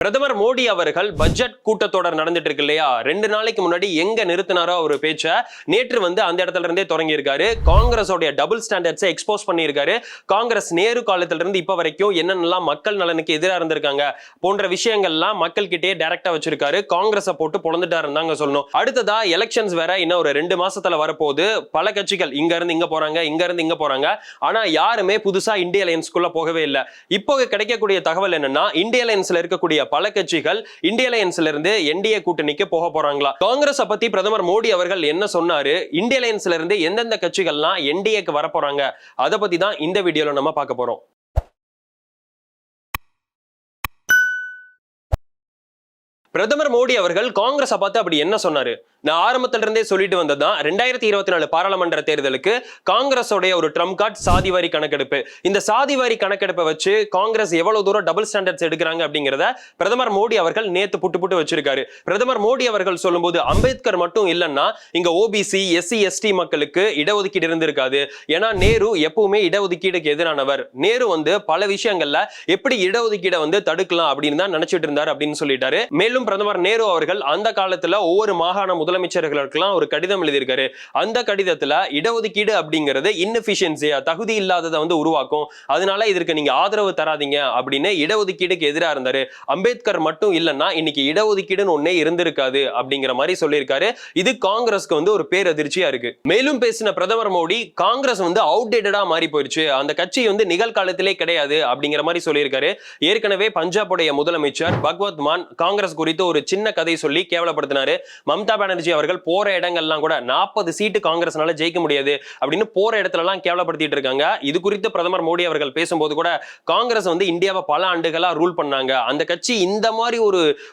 பிரதமர் மோடி அவர்கள் பட்ஜெட் கூட்டத்தொடர் நடந்துட்டு இருக்கு இல்லையா, 2 நாளைக்கு முன்னாடி எங்க நிறுத்தினாரோ ஒரு பேச்ச நேற்று அந்த இடத்துல இருந்தே தொடங்கி இருக்காரு. காங்கிரஸோட டபுள் ஸ்டாண்டர்ட்ஸை எக்ஸ்போஸ் பண்ணியிருக்காரு. காங்கிரஸ் நேரு காலத்துல இருந்து இப்ப வரைக்கும் என்னென்னலாம் மக்கள் நலனுக்கு எதிராக இருந்திருக்காங்க போன்ற விஷயங்கள்லாம் மக்கள் கிட்டே டைரக்டா வச்சிருக்காரு. காங்கிரஸை போட்டு பொழந்துட்டாருந்தாங்க சொல்லணும். அடுத்ததா எலெக்ஷன்ஸ் வேற இன்னும் ஒரு 2 மாசத்துல வரப்போகுது. பல கட்சிகள் இங்க இருந்து இங்க போறாங்க, இங்க இருந்து இங்க போறாங்க. ஆனா யாருமே புதுசா இந்திய அலையன்ஸ்குள்ள போகவே இல்லை. இப்போ கிடைக்கக்கூடிய தகவல் என்னன்னா, இந்திய அலையன்ஸ்ல இருக்கக்கூடிய பல கட்சிகள் இந்திய அலையன்ஸ்ல இருந்து என்டிஏ கூட்டணிக்கு போக போறாங்களா. காங்கிரஸ் பத்தி பிரதமர் மோடி அவர்கள் என்ன சொன்னாரு, இந்திய அலையன்ஸ்ல இருந்து எந்தெந்த கட்சிகள்லாம் என்டிஏக்கு வர போறாங்க, அதை பத்தி தான் இந்த வீடியோல நம்ம பார்க்க போறோம். பிரதமர் மோடி அவர்கள் காங்கிரஸ் பார்த்து அப்படி என்ன சொன்னாரு? நான் ஆரம்பத்துல இருந்தே சொல்லிட்டு வந்ததுதான், 2024 பாராளுமன்ற தேர்தலுக்கு காங்கிரஸோடைய ஒரு ட்ரம்ப் கார்டு சாதிவாரி கணக்கெடுப்பு. இந்த சாதிவாரி கணக்கெடுப்பை வச்சு காங்கிரஸ் எவ்வளவு தூரம் டபுள் ஸ்டாண்டர்ட்ஸ் எடுக்கிறாங்க அப்படிங்கிறத பிரதமர் மோடி அவர்கள் நேத்து புட்டு வச்சிருக்காரு. பிரதமர் மோடி அவர்கள் சொல்லும்போது அம்பேத்கர் மட்டும் இல்லைன்னா இங்க ஓபிசி, எஸ்சி, எஸ்டி மக்களுக்கு இடஒதுக்கீடு இருந்திருக்காது. ஏன்னா நேரு எப்பவுமே இடஒதுக்கீடுக்கு எதிரானவர். நேரு பல விஷயங்கள்ல எப்படி இடஒதுக்கீடை தடுக்கலாம் அப்படின்னு தான் நினைச்சிட்டு இருந்தார் அப்படின்னு சொல்லிட்டாரு. மேலும் பிரதமர் நேரு அவர்கள் அந்த காலத்துல ஒவ்வொரு மாகாண முதலமைச்சர்களுக்கெல்லாம் ஒரு கடிதம் எழுதியிருக்காரு. அந்த கடிதத்துல இடஒதுக்கீடு அப்படிங்கிறது இன்எஃபிஷியன்சியா, தகுதி இல்லாததை உருவாக்கும், அதனால இதற்கு நீங்க ஆதரவு தராதீங்க அப்படின்னு இடஒதுக்கீடுக்கு எதிராக இருந்தாரு. அம்பேத்கர் மட்டும் இல்லைன்னா இன்னைக்கு இடஒதுக்கீடுன்னு ஒன்னே இருந்திருக்காது அப்படிங்கிற மாதிரி சொல்லியிருக்காரு. இது காங்கிரஸ்க்கு ஒரு பேரதிர்ச்சியா இருக்கு. மேலும் பேசின பிரதமர் மோடி, காங்கிரஸ் அவுடேட்டடா மாறி போயிருச்சு, அந்த கட்சி நிகழ்காலத்திலே கிடையாது அப்படிங்கிற மாதிரி சொல்லியிருக்காரு. ஏற்கனவே பஞ்சாபுடைய முதலமைச்சர் பகவத் மான் காங்கிரஸ் குறித்து ஒரு சின்ன கதை சொல்லி கேவலப்படுத்தினாரு. மம்தா பானர்ஜி அவர்கள் போற இடங்கள்லாம் கூட 40 சீட்டு காங்கிரஸ்னால ஜெயிக்க முடியாது அப்படின்னு போற இடத்துல எல்லாம் கேவலப்படுத்திட்டு இருக்காங்க. இது குறித்து பிரதமர் மோடி அவர்கள் பேசும்போது கூட, காங்கிரஸ் இந்தியாவை பல ஆண்டுகளா ரூல் பண்ணாங்க, அந்த கட்சி இந்த மாதிரி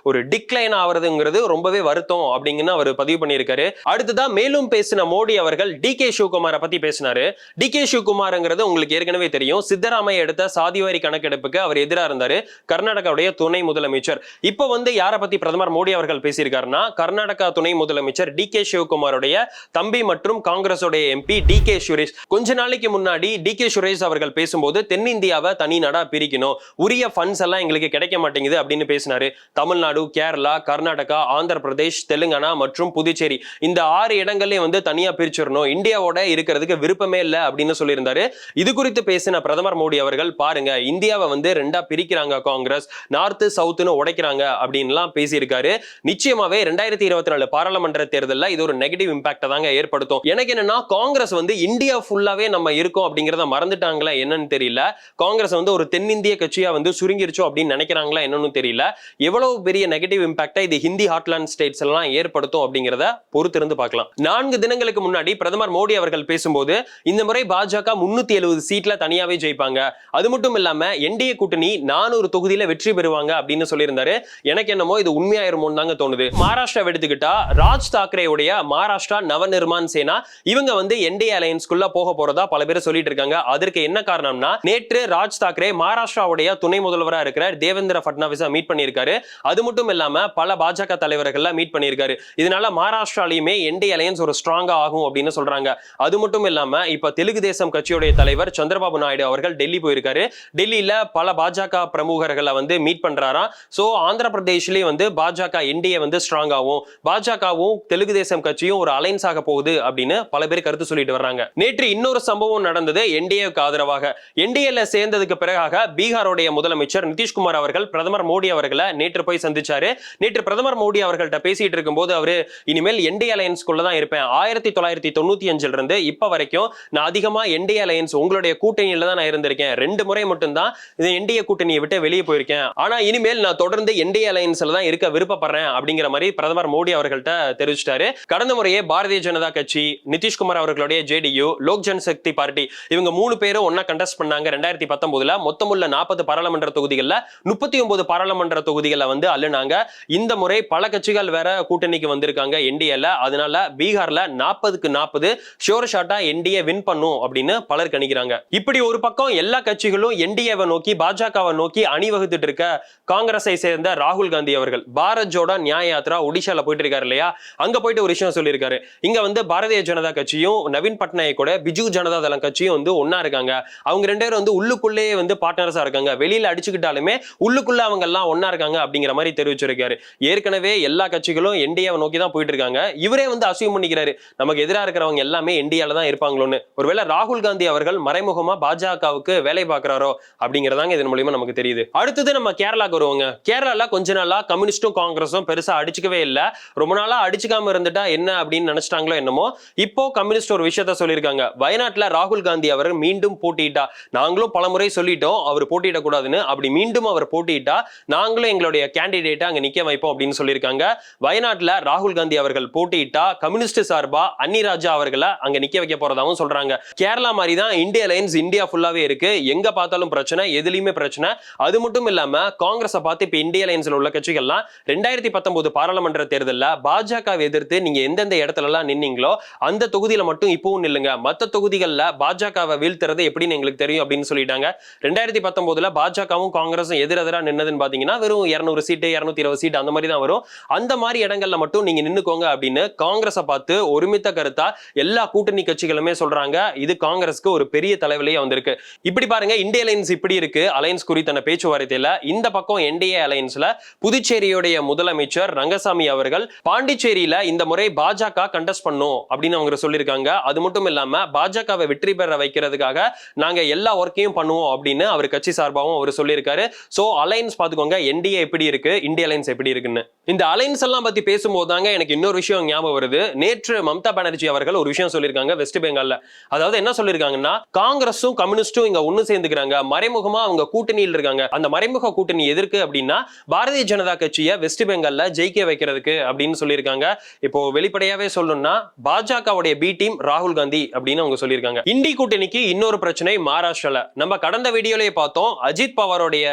ஒரு டிக்ளைன் ஆவறதுங்கிறது ரொம்பவே வருத்தம் அப்படிங்கன்னு அவர் பதிவு பண்ணியிருக்காரு. அடுத்ததான் மேலும் பேசின மோடி அவர்கள் டி.கே. சிவகுமாரை பத்தி பேசினாரு. டி.கே. சிவகுமார்ங்கிறது உங்களுக்கு ஏற்கனவே தெரியும். சித்தராமையா எடுத்த சாதிவாரி கணக்கெடுப்புக்கு அவர் எதிராக இருந்தாரு. கர்நாடகாவுடைய துணை முதலமைச்சர். இப்ப யார பத்தி பிரதமர் மோடி அவர்கள் பேசியிருக்காருன்னா, கர்நாடகா துணை முதலமைச்சர் டி.கே. சிவகுமாருடைய தம்பி மற்றும் காங்கிரஸோட எம்பி டி.கே. சுரேஷ். கொஞ்ச நாளைக்கு முன்னாடி டி.கே. சுரேஷ் அவர்கள் பேசும்போது, தென்னிந்தியாவை தனி நாடா பிரிக்கணும், உரிய ஃபண்ட்ஸ் எல்லாம் எங்களுக்கு கிடைக்க மாட்டேங்குது அப்படின்னு பேசினாரு. தமிழ்நாடு, கேரளா, கர்நாடகா, ஆந்திர பிரதேஷ், தெலுங்கானா மற்றும் புதுச்சேரி இந்த 6 இடங்களையும் தனியா பிரிச்சிடணும், இந்தியாவோட இருக்கிறதுக்கு விருப்பமே இல்லை அப்படின்னு சொல்லியிருந்தாரு. இது குறித்து பேசின பிரதமர் மோடி அவர்கள், பாருங்க இந்தியாவை 2ஆ பிரிக்கிறாங்க காங்கிரஸ், நார்த் சவுத்னு உடைக்கிறாங்க அப்படின்லாம் பேசியிருக்காரு. நிச்சயமாவே 2024 பாராளுமன்ற தேர்தலில் இது ஒரு நெகட்டிவ் இம்பாக்ட் தாங்க ஏற்படுத்தும். எனக்கு என்னன்னா, காங்கிரஸ் இந்தியா ஃபுல்லாவே நம்ம இருக்கோம் அப்படிங்கறத மறந்துட்டாங்களா என்னன்னு தெரியல. காங்கிரஸ் ஒரு தென்னிந்திய கட்சியா சுருங்கிருச்சோ அப்படின்னு நினைக்கிறாங்களா என்னன்னு தெரியல. எவ்வளவு பெரிய நெகட்டிவ் இம்பாக்டா இது ஹிந்தி ஹாட்லாண்ட் ஸ்டேட்ஸ் எல்லாம் ஏற்படுத்தும் அப்படிங்கறத பொறுத்திருந்து பார்க்கலாம். 4 தினங்களுக்கு முன்னாடி பிரதமர் மோடி அவர்கள் பேசும்போது, இந்த முறை பாஜக 370 சீட்ல தனியாவே ஜெயிப்பாங்க, அது மட்டும் இல்லாம என்டிஏ கூட்டணி 400 தொகுதியில வெற்றி பெறுவாங்க அப்படின்னு சொல்லியிருந்தாரு. எனக்கு என்னமோ இது உண்மையாயிருமோன்னு தாங்க தோணுது. மகாராஷ்டிரா எடுத்துக்கிட்டா, ராஜ் தாக்கரேவுடைய மகாராஷ்டிரா நவநிர்மான் சேனா இவங்க என்டிஏ அலையன்ஸ்குள்ள போக போறதா பல பேர் சொல்லிட்டு இருக்காங்க. அதற்கு என்ன காரணம்னா, நேற்று ராஜ் தாக்கரே மகாராஷ்டிராவுடைய துணை முதல்வராக இருக்கிற தேவேந்திர பட்னாவிஸை மீட் பண்ணியிருக்காரு. அது மட்டும் இல்லாம பல பாஜக தலைவர்கள் மீட் பண்ணியிருக்காரு. இதனால மகாராஷ்டிராலையுமே என்டிஏ அலையன்ஸ் ஒரு ஸ்ட்ராங்கா ஆகும் அப்படின்னு சொல்றாங்க. அது மட்டும் இல்லாம இப்ப தெலுங்கு தேசம் கட்சியுடைய தலைவர் சந்திரபாபு நாயுடு அவர்கள் டெல்லி போயிருக்காரு. டெல்லியில பல பாஜக பிரமுகர்களை மீட் பண்றாராம். சோ ஆந்திர பிரதேஷ்லயும் பாஜக என்டிஏ ஸ்ட்ராங் ஆகும், பாஜகவும் தெலுங்கு தேசம் கட்சியும் ஒரு அலைன்ஸ் ஆக போகுது அப்படின்னு பல பேர் கருத்து சொல்லிட்டு வர்றாங்க. நேற்று இன்னொரு சம்பவம் நடந்தது என்டிஏக்கு ஆதரவாக. என்டிஏல சேர்ந்ததுக்கு பிறகாக பீகாரோடைய முதலமைச்சர் நிதிஷ்குமார் அவர்கள் பிரதமர் மோடி அவர்களை நேற்று போய் சந்திச்சாரு. நேற்று பிரதமர் மோடி அவர்கள்ட்ட பேசிட்டு இருக்கும்போது அவரு, இனிமேல் என்டிஏ அலையன்ஸ்குள்ள தான் இருப்பேன், 1995 இருந்து இப்ப வரைக்கும் நான் அதிகமா என்டிஏ அலையன்ஸ் உங்களுடைய கூட்டணியில தான் நான் இருந்திருக்கேன், 2 முறை மட்டும்தான் இந்த என்டிஏ கூட்டணியை விட்டு வெளியே போயிருக்கேன், ஆனா இனிமேல் நான் தொடர்ந்து என்டிஏ அலையன்ஸ்ல தான் இருக்க விருப்பப்படுறேன் அப்படிங்கிற மாதிரி பிரதமர் மோடி அவர்கள்ட்ட தெரிவிச்சிட்டாரு. கடந்த முறையே பாரதிய ஜனதா கட்சி, நிதிஷ்குமார் அவர்களுடைய ஜேடியு, லோக் ஜனசக்தி பார்ட்டி இவங்க 3 பேரும் ஒன்னா கண்டெஸ்ட் பண்ணாங்க. 2019 மொத்தமுள்ள 40 பாராளுமன்ற தொகுதிகள்ல 39 பாராளுமன்ற தொகுதிகளை அள்ளுனாங்க. இந்த முறை பல கட்சிகள் வேற கூட்டணிக்கு வந்திருக்காங்க என்டிஏல. அதனால பீகார்ல 40க்கு 40 ஷோர் ஷாட்டா என்டிஏ வின் பண்ணும் அப்படின்னு பலர் கணிக்கிறாங்க. இப்படி ஒரு பக்கம் எல்லா கட்சிகளும் என்டிஏவை நோக்கி, பாஜகவை நோக்கி அணிவகுத்துட்டு இருக்க, காங்கிரஸை சேர்ந்த ராகுல் காந்தி அவர்கள் பாரத் ஜோடோ நியாய யாத்ரா ஒடிஷால போயிட்டு இருக்காரு இல்லையா, அங்க போயிட்டு ஒரு விஷயம் சொல்லியிருக்காரு. இங்க வந்து பாரதிய ஜனதா கட்சியும் நவீன் பட்நாயக் கூட பிஜு ஜனதா தளம் கட்சியும் வந்து ஒன்னா இருக்காங்க. அவங்க 2 பேரும் வந்து உள்ளுக்குள்ளே வந்து பார்ட்னர்ஸா இருக்காங்க. வெளியில அடிச்சுக்கிட்டாலுமே உள்ளுக்குள்ள அவங்க எல்லாம் ஒன்னா இருக்காங்க அப்படிங்கிற மாதிரி தெரிவிச்சிருக்காரு. ஏற்கனவே எல்லா கட்சிகளும் என்டிஏவை நோக்கி தான் போயிட்டு இருக்காங்க. இவரே வந்து அசியூம் பண்ணிக்கிறாரு, நமக்கு எதிராக இருக்கிறவங்க எல்லாமே என்டிஏல தான் இருப்பாங்களோன்னு. ஒருவேளை ராகுல் காந்தி அவர்கள் மறைமுகமா பாஜகவுக்கு வேலை பார்க்கிறாரோ அப்படிங்கறதாங்க இதன் மூலமா நமக்கு தெரியுது. அடுத்தது நம்ம கேரளாக்கு வருவாங்க. கேரளால கொஞ்ச நாளா கம்யூனிஸ்டும் காங்கிரஸும் பெருசா அடிச்சுக்கவே இல்ல. ரொம்ப நாளா அடிச்சுக்காம இருந்துட்டா என்ன அப்படின்னு நினைச்சிட்டாங்களோ என்னமோ. இப்போ கம்யூனிஸ்ட் ஒரு விஷயத்த சொல்லியிருக்காங்க. வயநாட்டுல ராகுல் காந்தி அவர் மீண்டும் போட்டியிட்டா, நாங்களும் பலமுறை சொல்லிட்டோம் அவர் போட்டியிட கூடாதுன்னு, அப்படி மீண்டும் அவர் போட்டியிட்டா நாங்களும் எங்களுடைய கேண்டிடேட்டை அங்க நிக்க வைப்போம் அப்படின்னு சொல்லியிருக்காங்க. வயநாட்டுல ராகுல் காந்தி அவர்கள் போட்டியிட்டா கம்யூனிஸ்ட் சார்பா அன்னி ராஜா அவர்களை அங்க நிக்க வைக்க போறதாவும் சொல்றாங்க. கேரளா மாதிரி தான் இந்தியா அலையன்ஸ் இந்தியா ஃபுல்லாவே இருக்கு. எங்க பார்த்தாலும் பிரச்சனை, எதுலயுமே பிரச்சனை. அது மட்டும் இல்லாம காங்கிரஸை பார்த்து இப்ப இந்தியா அலையன்ஸ்ல உள்ள கட்சிகள்லாம் 2019 பாராளுமன்ற தேர்தலில் பாஜகவை எதிர்த்து நீங்க எந்தெந்த இடத்துல எல்லாம் நின்னீங்களோ அந்த தொகுதியில மட்டும் இப்பவும் நில்லுங்க, மத்த தொகுதிகளில் பாஜகவை வீழ்த்துறது எப்படின்னு எங்களுக்கு தெரியும் அப்படின்னு சொல்லிட்டாங்க. 2019 பாஜகவும் காங்கிரஸும் எதிரெதிரா நின்னதுன்னு பாத்தீங்கன்னா வெறும் 200 சீட்டு 220 சீட்டு அந்த மாதிரி தான் வரும். அந்த மாதிரி இடங்கள்ல மட்டும் நீங்க நின்னுக்கோங்க அப்படின்னு காங்கிரஸை பார்த்து ஒருமித்த கருத்தா எல்லா கூட்டணி கட்சிகளுமே சொல்றாங்க. இது காங்கிரஸ்க்கு ஒரு பெரிய தலைவலியா வந்திருக்கு. இப்படி பாருங்க, இந்தியா அலையன்ஸ் இப்படி இருக்கு அலையன்ஸ் குறித்தான பேச்சுவார்த்தையில. இந்த பக்கம் என்டிஏ அலையன்ஸ்ல புதுச்சேரியுடைய முதலமைச்சர் ரங்கசாமி அவர்கள் பாண்டிச்சேரியில இந்த முறை பாஜக கண்டெஸ்ட் பண்ணும் அப்படின்னு அவங்க சொல்லியிருக்காங்க. அது மட்டும் இல்லாம பாஜகவை வெற்றி பெற வைக்கிறதுக்காக நாங்க எல்லா ஒர்க்கையும் பண்ணுவோம் அப்படின்னு அவர் கட்சி சார்பாகவும் அவர் சொல்லியிருக்காரு. சோ அலையன்ஸ் பாத்துக்கோங்க, என்டிஏ எப்படி இருக்கு, இந்தியா அலையன்ஸ் எப்படி இருக்குன்னு. இந்த அலையன்ஸ் எல்லாம் பத்தி பேசும்போது தாங்க எனக்கு இன்னொரு விஷயம் ஞாபகம் வருது. நேற்று மம்தா பானர்ஜி அவர்கள் ஒரு விஷயம் சொல்லியிருக்காங்க வெஸ்ட் பெங்கால்ல. அதாவது என்ன சொல்லியிருக்காங்கன்னா, காங்கிரஸும் கம்யூனிஸ்டும் இங்க ஒண்ணு சேர்ந்துக்கிறாங்க, மறைமுகமா அவங்க கூட்டணியில் இருக்காங்க. அந்த மறைமுக கூட்டணி எதற்கு அப்படின்னா பாரதிய ஜனதா கட்சியை வெஸ்ட் பெங்கால்ல ஜெயிக்க வைக்கிறதுக்கு அப்படின்னு சொல்லியிருக்காங்க. இப்போ வெளிப்படையாவே சொல்லணும்னா பாஜகவுடைய பி டீம் ராகுல் காந்தி அப்படின்னு அவங்க சொல்லியிருக்காங்க. இண்டி கூட்டணிக்கு இன்னொரு பிரச்சனை மகாராஷ்டிரால. நம்ம கடந்த வீடியோலயே பார்த்தோம், அஜித் பவாரோடைய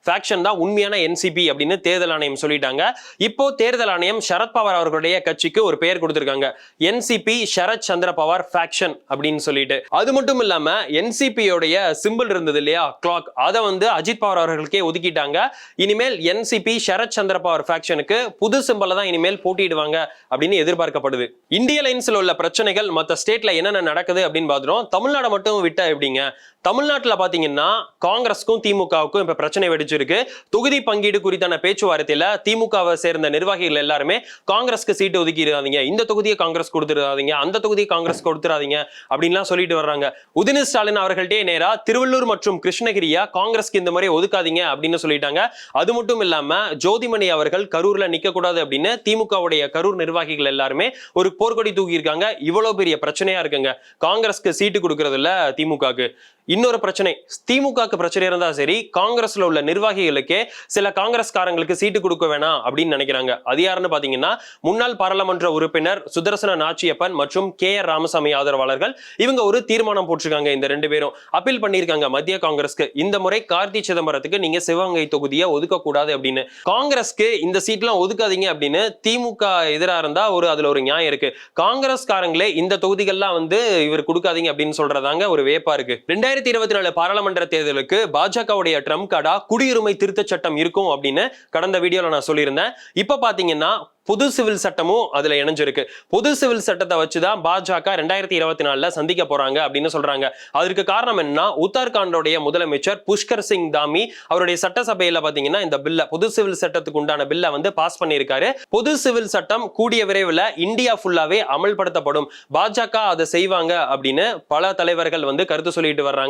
ஃபேக்ஷன் தான் உண்மையான என்சிபி அப்படின்னு தேர்தல் ஆணையம் சொல்லிட்டாங்க. இப்போ தேர்தல் ஆணையம் சரத்பவார் அவர்களுடைய கட்சிக்கு ஒரு பெயர் கொடுத்திருக்காங்க, என்சிபி சரத் சந்திர பவார் ஃபேக்ஷன் அப்படின்னு சொல்லிட்டு. அது மட்டும் இல்லாம என்சிபியோடைய சிம்பிள் இருந்தது இல்லையா, கிளாக், அதை வந்து அஜித் பவார் அவர்களுக்கே ஒதுக்கிட்டாங்க. இனிமேல் என்சிபி சரத் சந்திர பவார் ஃபேக்ஷனுக்கு புது சிம்பிள தான் இனிமேல் போட்டிடுவாங்க அப்படின்னு எதிர்பார்க்கப்படுது. இந்தியா அலையன்ஸ்ல உள்ள பிரச்சனைகள் மற்ற ஸ்டேட்ல என்னென்ன நடக்குது அப்படின்னு பாத்துறோம். தமிழ்நாடு மட்டும் விட்டா எப்படிங்க, தமிழ்நாட்டில் பாத்தீங்கன்னா காங்கிரஸ்க்கும் திமுகவுக்கும் இப்ப பிரச்சனை வெடிச்சிருக்கு. தொகுதி பங்கீடு குறித்தான பேச்சுவார்த்தையில திமுகவை சேர்ந்த நிர்வாகிகள் எல்லாருமே காங்கிரஸ்க்கு சீட்டு ஒதுக்கிடாதீங்க, இந்த தொகுதியை காங்கிரஸ் கொடுத்துடாதீங்க, அந்த தொகுதியை காங்கிரஸ் கொடுத்துடாதீங்க அப்படின்லாம் சொல்லிட்டு வர்றாங்க. உதயநிதி ஸ்டாலின் அவர்கள்ட்டே நேரா திருவள்ளூர் மற்றும் கிருஷ்ணகிரியா காங்கிரஸ்க்கு இந்த மாதிரி ஒதுக்காதீங்க அப்படின்னு சொல்லிட்டாங்க. அது மட்டும் இல்லாம ஜோதிமணி அவர்கள் கரூர்ல நிக்க கூடாது அப்படின்னு திமுகவுடைய கரூர் நிர்வாகிகள் எல்லாருமே ஒரு போர்க்கொடி தூக்கி இருக்காங்க. இவ்வளவு பெரிய பிரச்சனையா இருக்குங்க காங்கிரஸ்க்கு சீட்டு கொடுக்கறதுல திமுகக்கு. இன்னொரு பிரச்சனை, திமுகக்கு பிரச்சனை இருந்தா சரி, காங்கிரஸ்ல உள்ள நிர்வாகிகளுக்கே சில காங்கிரஸ்காரங்களுக்கு சீட்டு கொடுக்க வேணாம் அப்படின்னு நினைக்கிறாங்க. அது யாருன்னு பாத்தீங்கன்னா முன்னாள் பாராளுமன்ற உறுப்பினர் சுதர்சன நாச்சியப்பன் மற்றும் KR ராமசாமி ஆதரவாளர்கள். இவங்க ஒரு தீர்மானம் போட்டிருக்காங்க. இந்த 2 பேரும் அப்பீல் பண்ணியிருக்காங்க மத்திய காங்கிரஸ்க்கு, இந்த முறை கார்த்தி சிதம்பரத்துக்கு நீங்க சிவகங்கை தொகுதியை ஒதுக்க கூடாது அப்படின்னு. காங்கிரஸ்க்கு இந்த சீட்லாம் ஒதுக்காதீங்க அப்படின்னு திமுக எதிராக இருந்தா அதுல ஒரு நியாயம் இருக்கு. காங்கிரஸ்காரங்களே இந்த தொகுதிகள்லாம் வந்து இவர் கொடுக்காதீங்க அப்படின்னு சொல்றதாங்க ஒரு வேப்பா இருக்கு. 2024 பாராளுமன்ற தேர்தலுக்கு பாஜகவுடைய ட்ரம்ப் கார்டா குடியுரிமை திருத்த சட்டம் இருக்கும் அப்படின்னு கடந்த வீடியோல நான் சொல்லியிருந்தேன். இப்ப பாத்தீங்கன்னா பொது சிவில் சட்டமும் அதுல இணைஞ்சிருக்கு. பொது சிவில் சட்டத்தை வச்சுதான் பாஜக 2024 சந்திக்க போறாங்க அப்படின்னு சொல்றாங்க. அதற்கு காரணம் என்ன, உத்தரகாண்டோடைய முதலமைச்சர் புஷ்கர் சிங் தாமி அவருடைய சட்டசபையில பாத்தீங்கன்னா இந்த பில்ல, பொது சிவில் சட்டத்துக்கு உண்டான பில்ல வந்து பாஸ் பண்ணியிருக்காரு. பொது சிவில் சட்டம் கூடிய விரைவில் இந்தியா ஃபுல்லாவே அமல்படுத்தப்படும், பாஜக அதை செய்வாங்க அப்படின்னு பல தலைவர்கள் வந்து கருத்து சொல்லிட்டு வர்றாங்க.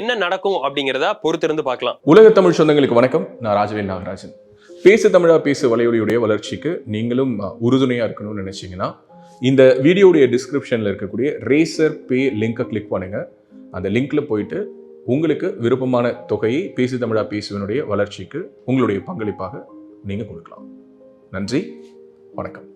என்ன நடக்கும் அப்படிங்கிறத பொறுத்திருந்து பார்க்கலாம். உலக தமிழ் சொந்தங்களுக்கு வணக்கம், நான் ராஜவேல் நாகராஜன். பேசு தமிழா பேசு வலையொலியுடைய வளர்ச்சிக்கு நீங்களும் உறுதுணையாக இருக்கணும்னு நினச்சிங்கன்னா இந்த வீடியோடைய டிஸ்கிரிப்ஷனில் இருக்கக்கூடிய ரேசர் பே லிங்கை கிளிக் பண்ணுங்கள். அந்த லிங்க்ல போயிட்டு உங்களுக்கு விருப்பமான தொகையை பேசு தமிழா பேசுவனுடைய வளர்ச்சிக்கு உங்களுடைய பங்களிப்பாக நீங்கள் கொடுக்கலாம். நன்றி, வணக்கம்.